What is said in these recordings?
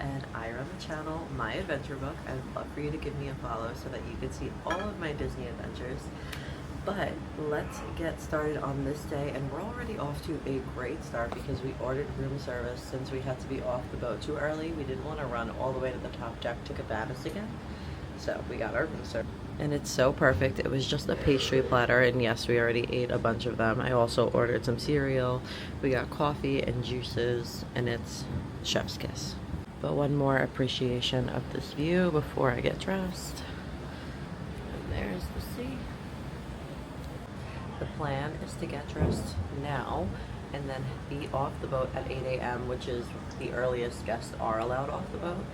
And I run the channel My Adventure Book. I'd love for you to give me a follow so that you can see all of my Disney adventures. But let's get started on this day, and we're already off to a great start because we ordered room service since we had to be off the boat too early. We didn't want to run all the way to the top deck to Cabanas again, so we got our room service. And it's so perfect. It was just a pastry platter, and yes, we already ate a bunch of them. I also ordered some cereal. We got coffee and juices, and it's chef's kiss. But one more appreciation of this view before I get dressed. And there's the sea. The plan is to get dressed now and then be off the boat at 8 a.m., which is the earliest guests are allowed off the boat.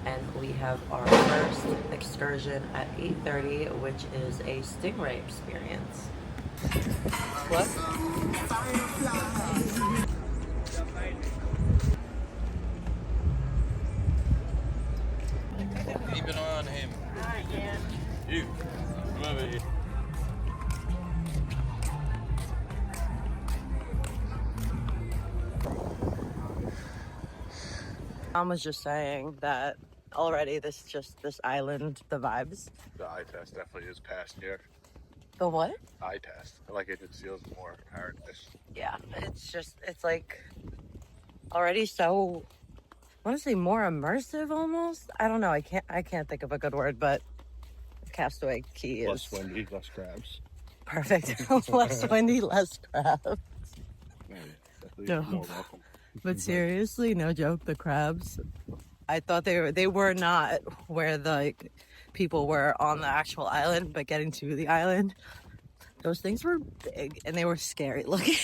And we have our first excursion at 8:30, which is a Stingray experience. What? Keep an eye on him. Alright, yeah. You. Come over here. Mom was just saying that already this island, the vibes. The eye test definitely is passed here. The what? Eye test. I like it just feels more paradise. Yeah, it's like already so, I want to say more immersive almost. I don't know. I can't think of a good word, but Castaway Cay is less windy, less crabs. perfect. Less windy, less crabs. No. But seriously, no joke, the crabs, I thought they were not where the people were on the actual island, but getting to the island, those things were big and they were scary looking.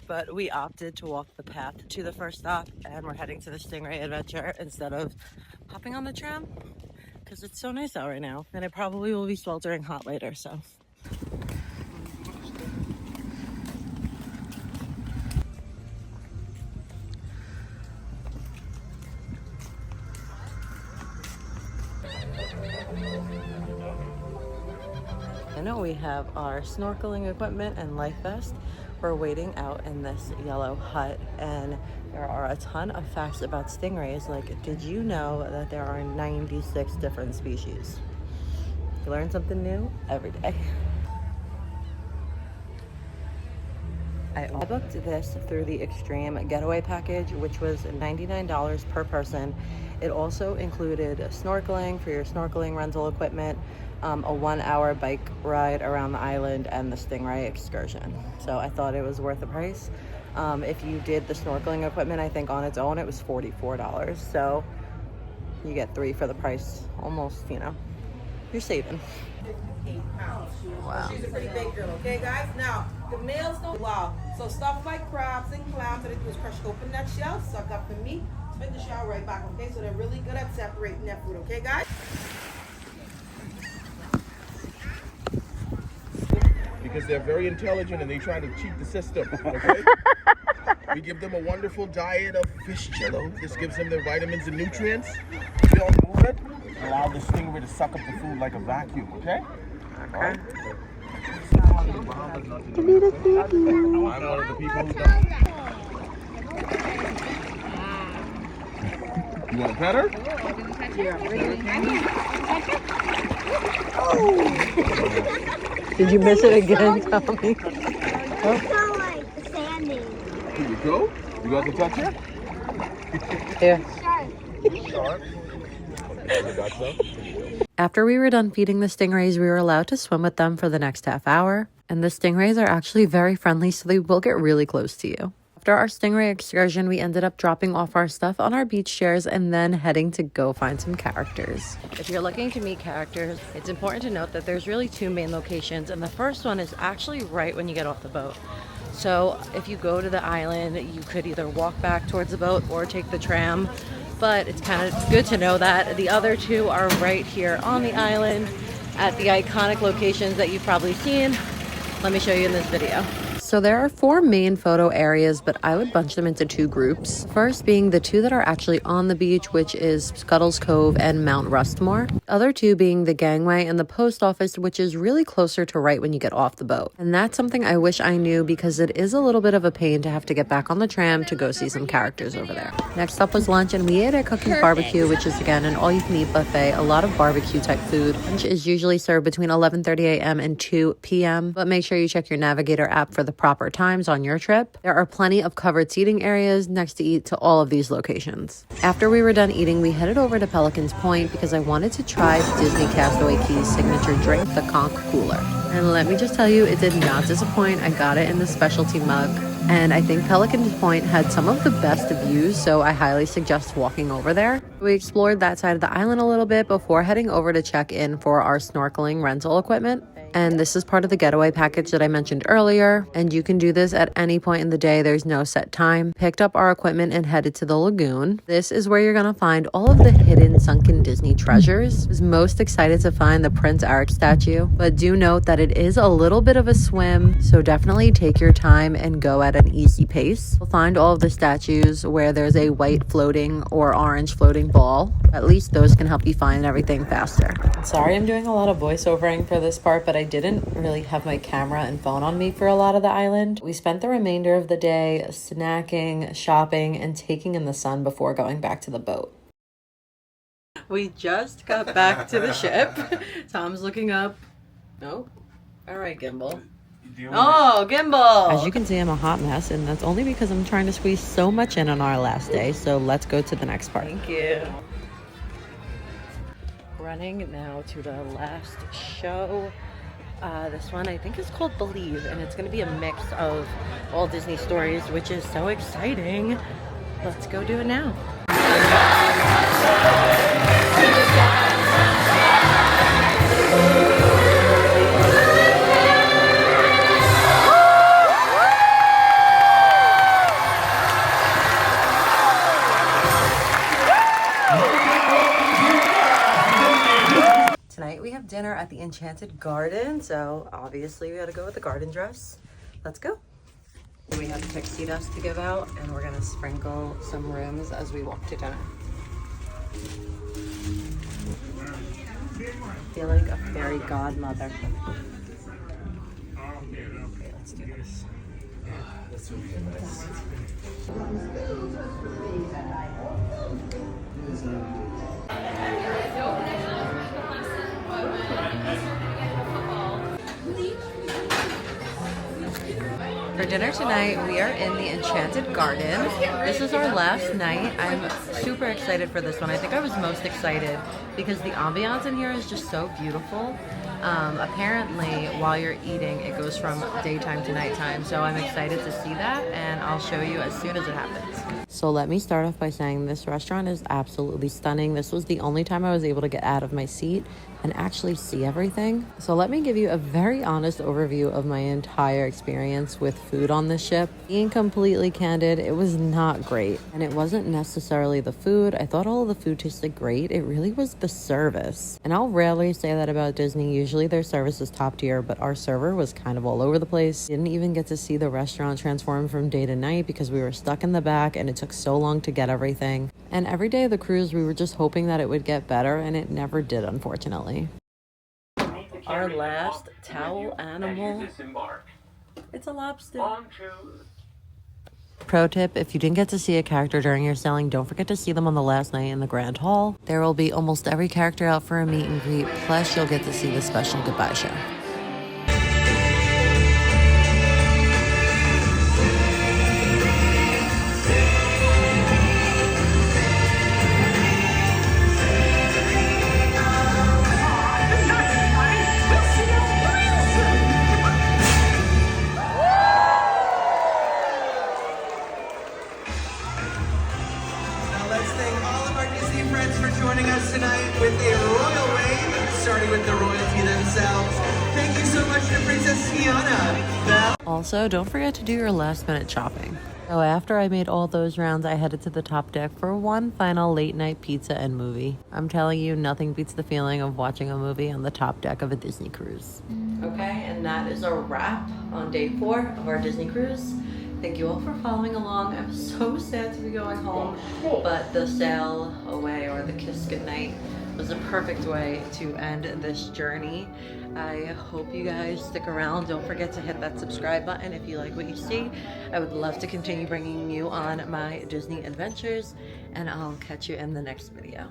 But we opted to walk the path to the first stop, and we're heading to the Stingray Adventure instead of hopping on the tram because it's so nice out right now, and it probably will be sweltering hot later, so. I know we have our snorkeling equipment and life vest. We're waiting out in this yellow hut, and there are a ton of facts about stingrays. Like, did you know that there are 96 different species? You learn something new every day. I booked this through the Extreme Getaway package, which was $99 per person. It also included snorkeling for your snorkeling rental equipment, a 1-hour bike ride around the island, and the Stingray Excursion. So I thought it was worth the price. If you did the snorkeling equipment, I think on its own it was $44. So you get 3 for the price. Almost, you know, you're saving. 8 pounds. Wow. She's a pretty big girl, okay guys? Now, the males don't, wow. So stuff like crabs and clams, that they do is crush open that shell, suck up the meat, spit the shell right back, okay? So they're really good at separating their food, okay guys? Because they're very intelligent and they try to cheat the system, okay? We give them a wonderful diet of fish jello. This gives them their vitamins and nutrients. Don't move it. Allow the stingray to suck up the food like a vacuum, okay? Okay. I'm one of the people who does. You want to pet her? Did you miss it again, Tommy? Here you go. You got to touch it? Here. Sharp. After we were done feeding the stingrays, we were allowed to swim with them for the next half hour. And the stingrays are actually very friendly, so they will get really close to you. After our Stingray excursion, we ended up dropping off our stuff on our beach chairs and then heading to go find some characters. If you're looking to meet characters, it's important to note that there's really 2 main locations, and the first one is actually right when you get off the boat. So if you go to the island, you could either walk back towards the boat or take the tram, but it's kind of good to know that the other 2 are right here on the island at the iconic locations that you've probably seen. Let me show you in this video. So there are 4 main photo areas, but I would bunch them into 2 groups. First being the 2 that are actually on the beach, which is Scuttles Cove and Mount Rustmore. The other 2 being the gangway and the post office, which is really closer to right when you get off the boat. And that's something I wish I knew because it is a little bit of a pain to have to get back on the tram to go see some characters over there. Next up was lunch, and we ate at Cookie's Barbecue, which is again an all-you-can-eat buffet. A lot of barbecue type food. Lunch is usually served between 11:30 a.m. and 2 p.m. But make sure you check your Navigator app for the proper times on your trip. There are plenty of covered seating areas next to eat to all of these locations. After we were done eating, we headed over to Pelicans Point because I wanted to try Disney Castaway Cay's signature drink, the Conch Cooler. And let me just tell you, it did not disappoint. I got it in the specialty mug. And I think Pelicans Point had some of the best views, so I highly suggest walking over there. We explored that side of the island a little bit before heading over to check in for our snorkeling rental equipment. And this is part of the getaway package that I mentioned earlier. And you can do this at any point in the day. There's no set time. Picked up our equipment and headed to the lagoon. This is where you're going to find all of the hidden sunken Disney treasures. I was most excited to find the Prince Eric statue, but do note that it is a little bit of a swim, so definitely take your time and go at an easy pace. You'll find all of the statues where there's a white floating or orange floating ball. At least those can help you find everything faster. Sorry I'm doing a lot of voiceovering for this part, but I didn't really have my camera and phone on me for a lot of the island. We spent the remainder of the day snacking, shopping, and taking in the sun before going back to the boat. We just got back to the ship. Tom's looking up. Nope. All right, Gimbal. Oh, Gimbal! As you can see, I'm a hot mess, and that's only because I'm trying to squeeze so much in on our last day. So let's go to the next part. Thank you. Running now to the last show. This one I think is called Believe, and it's going to be a mix of all Disney stories, which is so exciting. Let's go do it now. Tonight we have dinner at the Enchanted Garden, so obviously we gotta go with the garden dress. Let's go. We have pixie dust to give out, and we're gonna sprinkle some rooms as we walk to dinner. I feel like a fairy godmother. Okay, let's do this. This would be nice. For dinner tonight, we are in the Enchanted Garden. This is our last night. I'm super excited for this one. I think I was most excited because the ambiance in here is just so beautiful. Apparently, while you're eating, it goes from daytime to nighttime. So I'm excited to see that, and I'll show you as soon as it happens. So let me start off by saying this restaurant is absolutely stunning. This was the only time I was able to get out of my seat and actually see everything. So let me give you a very honest overview of my entire experience with food on this ship. Being completely candid, it was not great. And it wasn't necessarily the food. I thought all of the food tasted great. It really was the service. And I'll rarely say that about Disney. Usually their service is top tier, but our server was kind of all over the place. Didn't even get to see the restaurant transform from day to night because we were stuck in the back and it took so long to get everything. And every day of the cruise, we were just hoping that it would get better, and it never did, unfortunately. Our last towel animal. It's a lobster. Pro tip, if you didn't get to see a character during your sailing, don't forget to see them on the last night in the Grand Hall. There will be almost every character out for a meet and greet, plus you'll get to see the special goodbye show. Also, don't forget to do your last minute shopping. So after I made all those rounds, I headed to the top deck for one final late night pizza and movie. I'm telling you, nothing beats the feeling of watching a movie on the top deck of a Disney cruise. Okay, and that is a wrap on day 4 of our Disney cruise. Thank you all for following along. I'm so sad to be going home, but the sail away or the kiss goodnight was a perfect way to end this journey. I hope you guys stick around. Don't forget to hit that subscribe button if you like what you see. I would love to continue bringing you on my Disney adventures, and I'll catch you in the next video.